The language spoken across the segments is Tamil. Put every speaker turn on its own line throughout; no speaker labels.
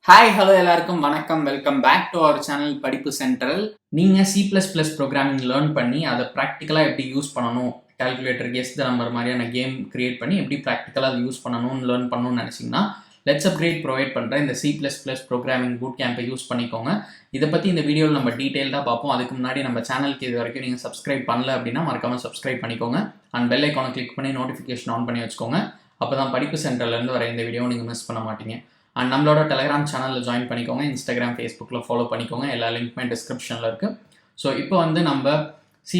ஹாய் ஹலோ எல்லாருக்கும் வணக்கம். Welcome back to our channel Padippu central. நீங்கள் C++ ப்ரோக்ராமிங் லேர்ன் பண்ணி அதை ப்ராக்டிக்கலாக எப்படி யூஸ் பண்ணணும், கால்குலேட்டர் கெஸ் த நம்பர் மாதிரியான கேம் கிரியேட் பண்ணி எப்படி ப்ராக்டிக்கலாக அதை யூஸ் பண்ணணும்னு லேர்ன் பண்ணணும்னு நினச்சிங்கன்னா LetsUpgrade ப்ரொவைட் பண்ணுற இந்த C++ ப்ரோக்ராமிங் பூட் கேம்பை யூஸ் பண்ணிக்கோங்க. இதை பற்றி இந்த வீடியோவில் நம்ம டீட்டெயிலாக பார்ப்போம். அதுக்கு முன்னாடி நம்ம சேனலுக்கு இது வரைக்கும் நீங்கள் சப்ஸ்கிரைப் பண்ணல அப்படின்னா மறக்காமல் சப்ஸ்கிரைப் பண்ணிக்கோங்க. அண்ட் பெல் ஐக்கானை கிளிக் பண்ணி நோட்டிஃபிகேஷன் ஆன் பண்ணி வச்சுக்கோங்க. அப்போ தான் படிப்பு சென்டர்லேருந்து வர இந்த வீடியோ நீங்கள் மிஸ் பண்ண மாட்டீங்க. அண்ட் நம்மளோட டெலிகிராம் சேனலில் ஜாயின் பண்ணிக்கோங்க. இன்ஸ்டாகிராம், ஃபேஸ்புக்கில் ஃபாலோ பண்ணிக்கோங்க. எல்லா லிங்க்குமே டிஸ்கிரிப்ஷனில் இருக்குது. ஸோ இப்போ நம்ம C++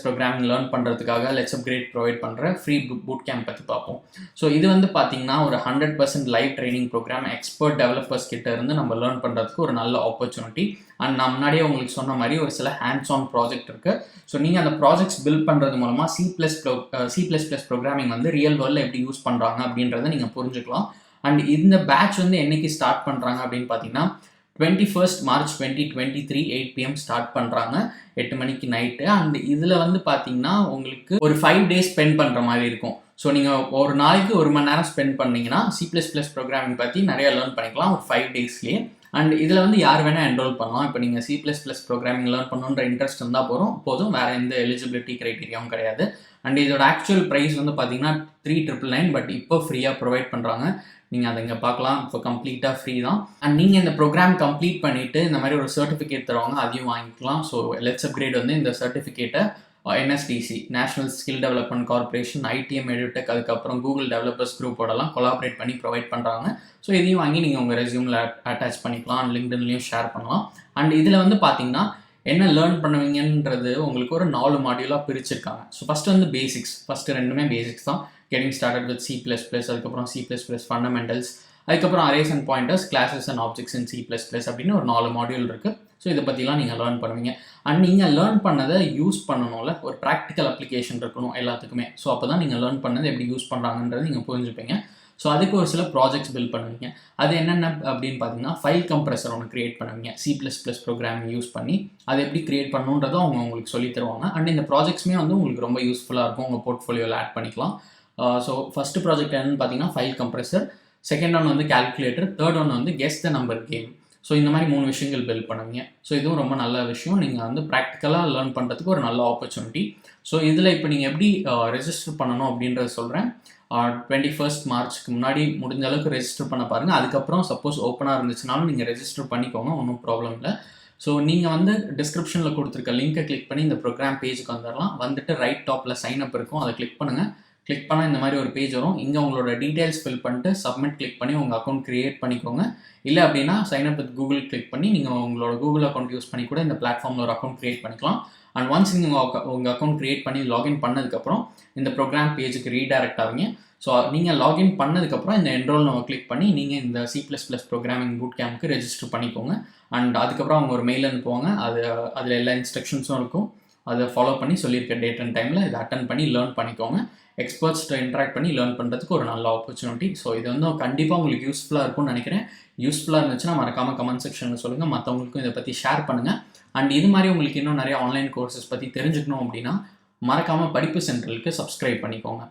ப்ரோக்ராமிங் லேர்ன் பண்ணுறதுக்காக LetsUpgrade ப்ரொவைட் பண்ணுற ஃப்ரீ பூட் கேம்ப் பற்றி பார்ப்போம். ஸோ இது பார்த்தீங்கன்னா ஒரு 100% live training program. Expert developers கிட்ட இருந்து நம்ம லேர்ன் பண்ணுறதுக்கு ஒரு நல்ல ஆப்பர்ச்சுனிட்டி. அண்ட் நான் முன்னாடியே உங்களுக்கு சொன்ன மாதிரி ஒரு சில ஹேண்ட்ஸ் ஆன் ப்ராஜெக்ட் இருக்குது. ஸோ நீங்கள் அந்த ப்ராஜெக்ட்ஸ் பில்ட் பண்ணுறது மூலமாக C++ ப்ரோக்ராமிங் ரியல் வேர்ல்டில் எப்படி யூஸ் பண்ணுறாங்க அப்படின்றத நீங்கள் புரிஞ்சுக்கலாம். அண்ட் இந்த பேட்ச் என்னைக்கு ஸ்டார்ட் பண்ணுறாங்க அப்படின்னு பார்த்தீங்கன்னா 21st March 2023 8 PM ஸ்டார்ட் பண்ணுறாங்க, 8 மணிக்கு நைட்டு. அண்ட் இதில் பார்த்தீங்கன்னா உங்களுக்கு ஒரு 5 days ஸ்பெண்ட் பண்ணுற மாதிரி இருக்கும். ஸோ நீங்கள் ஒரு நாளைக்கு 1 மணி நேரம் ஸ்பெண்ட் பண்ணிங்கன்னா C++ ப்ரோக்ராமிங் பற்றி நிறையா லேர்ன் பண்ணிக்கலாம் ஒரு 5 daysலேயே. அண்ட் இதில் யார் வேணால் என்ரோல் பண்ணலாம். இப்போ நீங்கள் C++ ப்ரோக்ராமிங் லேர்ன் பண்ணணுன்ற இன்ட்ரெஸ்ட் இருந்தால் போதும், வேறு எந்த எலிஜிபிலிட்டி க்ரைட்டீரியாவும் கிடையாது. அண்ட் இதோட ஆக்சுவல் ப்ரைஸ் பார்த்தீங்கன்னா 3,999, பட் இப்போ ஃப்ரீயாக ப்ரொவைட் பண்ணுறாங்க. நீங்கள் அதை இங்கே பார்க்கலாம். இப்போ கம்ப்ளீட்டாக ஃப்ரீ தான். அண்ட் நீங்கள் இந்த ப்ரோக்ராம் கம்ப்ளீட் பண்ணிவிட்டு இந்த மாதிரி ஒரு சர்டிஃபிகேட் தருவாங்க, அதையும் வாங்கிக்கலாம். ஸோ LetsUpgrade இந்த சர்டிஃபிகேட்டை NSDC national skill development corporation, ITM EduTech, அதுக்கப்புறம் கூகுள் டெவலப்பர்ஸ் குரூப்போடலாம் கொலாபரேட் பண்ணி ப்ரொவைட் பண்ணுறாங்க. ஸோ இதையும் வாங்கி நீங்கள் உங்கள் ரெஸ்யூமில் அட்டாச் பண்ணிக்கலாம், லிங்க்டின்லையும் ஷேர் பண்ணலாம். அண்ட் இதில் பார்த்தீங்கன்னா என்ன லேர்ன் பண்ணுவீங்கன்றது உங்களுக்கு ஒரு 4 மாடியூலாக பிரிச்சிருக்காங்க. ஸோ ஃபஸ்ட்டு பேசிக்ஸ், ஃபஸ்ட்டு ரெண்டுமே பேசிக்ஸ் தான். கெட்டிங் ஸ்டார்டட் வித் C++, அதுக்கப்புறம் C++ ஃபண்டமெண்டல்ஸ், அதுக்கப்புறம் arrays and pointers, classes and objects in C++ அப்படின்னு ஒரு 4 மாடியூல் இருக்குது. ஸோ இதை பற்றிலாம் நீங்கள் லேர்ன் பண்ணுவீங்க. அண்ட் நீங்கள் லேர்ன் பண்ணதை யூஸ் பண்ணணும்ல, ஒரு ப்ராக்டிக்கல் அப்ளிகேஷன் இருக்கணும் எல்லாத்துக்குமே. ஸோ அப்போ தான் நீங்கள் லேர்ன் பண்ணதை எப்படி யூஸ் பண்ணுறாங்கன்றது நீங்கள் புரிஞ்சுப்பீங்க. ஸோ அதுக்கு ஒரு சில ப்ராஜெக்ட்ஸ் பில்ட் பண்ணுவீங்க. அது என்னென்ன அப்படின்னு பார்த்தீங்கன்னா ஃபைல் கம்ப்ரெசர் ஒன்று கிரியேட் பண்ணுவீங்க C++ ப்ரோக்ராமிங் யூஸ் பண்ணி. அதை எப்படி கிரியேட் பண்ணணுன்றதும் அவங்க உங்களுக்கு சொல்லி தருவாங்க. அண்ட் இந்த ப்ராஜெக்ட்ஸுமே உங்களுக்கு ரொம்ப யூஸ்ஃபுல்லாக இருக்கும், உங்கள் போர்ட்ஃபோலியோவில் ஆட் பண்ணிக்கலாம். ஸோ ஃபஸ்ட்டு ப்ராஜெக்ட் என்னன்னு பார்த்தீங்கன்னா file compressor, second one calculator, third one guess the number game. So இந்த மாதிரி 3 விஷயங்கள் பில்ட் பண்ணுவீங்க. ஸோ இதுவும் ரொம்ப நல்ல விஷயம். நீங்கள் ப்ராக்டிக்கலாக லேர்ன் பண்ணுறதுக்கு ஒரு நல்ல ஆப்பர்ச்சுனிட்டி. ஸோ இதில் இப்போ நீங்கள் எப்படி ரெஜிஸ்டர் பண்ணணும் அப்படின்றத சொல்கிறேன். 21st Marchக்கு முன்னாடி முடிஞ்ச அளவுக்கு ரெஜிஸ்டர் பண்ண பாருங்கள். அதுக்கப்புறம் சப்போஸ் ஓப்பனாக இருந்துச்சுனாலும் நீங்கள் ரெஜிஸ்டர் பண்ணிக்கோங்க, ஒன்றும் ப்ராப்ளம் இல்லை. ஸோ நீங்கள் டிஸ்கிரிப்ஷனில் கொடுத்துருக்க லிங்கை கிளிக் பண்ணி இந்த ப்ரோக்ராம் பேஜுக்கு வந்துடலாம். ரைட் டாப்பில் சைன் அப் இருக்கும், அதை கிளிக் பண்ணுங்கள். கிளிக் பண்ணால் இந்த மாதிரி ஒரு பேஜ் வரும். இங்கே உங்களோட டீட்டெயில்ஸ் ஃபில் பண்ணிட்டு சப்மிட் கிளிக் பண்ணி உங்கள் அக்கௌண்ட் க்ரியேட் பண்ணிக்கோங்க. இல்லை அப்படின்னா sign up with Google click பண்ணி நீங்கள் உங்களோட கூகுள் அக்கௌண்ட் யூஸ் பண்ணி கூட இந்த பிளாட்ஃபார்மில் ஒரு அக்கௌண்ட் க்ரியேட் பண்ணிக்கலாம். அண்ட் ஒன்ஸ் நீங்கள் உங்கள் அக்கௌண்ட் க்ரியேட் பண்ணி லாகின் பண்ணதுக்கப்புறம் இந்த ப்ரோக்ராம் பேஜுக்கு ரீடைரக்ட் ஆவீங்க. ஸோ நீங்கள் லாகின் பண்ணதுக்கப்புறம் இந்த என்ரோல் நம்ம கிளிக் பண்ணி நீங்கள் இந்த C++ ப்ரோக்ராமிங் பூட் கேம்ப்க்கு ரெஜிஸ்டர் பண்ணிக்கோங்க. அண்ட் அதுக்கப்புறம் அவங்க ஒரு மெயில் அனுப்புவாங்க. அதில் எல்லா இன்ஸ்ட்ரக்ஷன்ஸும் இருக்கும். அதை ஃபாலோ பண்ணி சொல்லியிருக்க டேட் அண்ட் டைமில் இதை அட்டன் பண்ணி லேர்ன் பண்ணிக்கோங்க. எக்ஸ்பர்ட்ஸ்ட்டை இன்ட்ராக்ட் பண்ணி லேர்ன் பண்ணுறதுக்கு ஒரு நல்ல ஆப்பர்ச்சுனிட்டி. ஸோ இது கண்டிப்பாக உங்களுக்கு யூஸ்ஃபுல்லாக இருக்கும்னு நினைக்கிறேன். யூஸ்ஃபுல்லாக இருந்துச்சுன்னா மறக்காமல் கமெண்ட் செக்ஷனில் சொல்லுங்கள், மற்றவங்களுக்கும் இதை பற்றி ஷேர் பண்ணுங்கள். அண்ட் இது மாதிரி உங்களுக்கு இன்னும் நிறைய ஆன்லைன் கோர்சஸ் பற்றி தெரிஞ்சுக்கணும் அப்படின்னா மறக்காமல் படிப்பு சென்ட்ரலுக்கு சப்ஸ்கிரைப் பண்ணிக்கோங்க.